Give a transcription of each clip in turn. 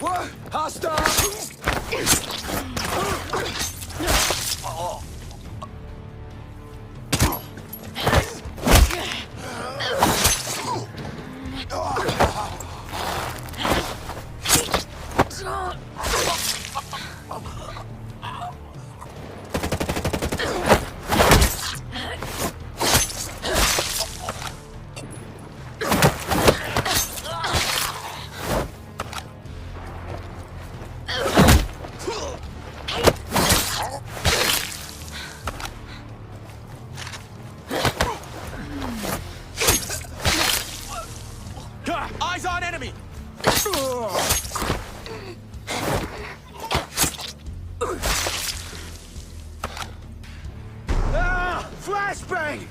What? Hostile! Eyes on enemy! Ah! Flashbang!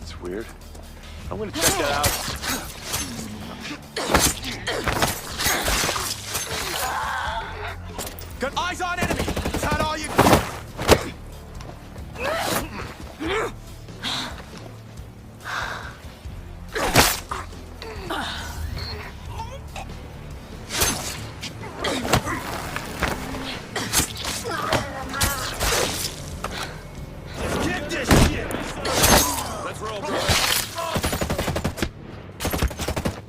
It's weird. I'm gonna check that out. Got eyes on enemy! Is that all you...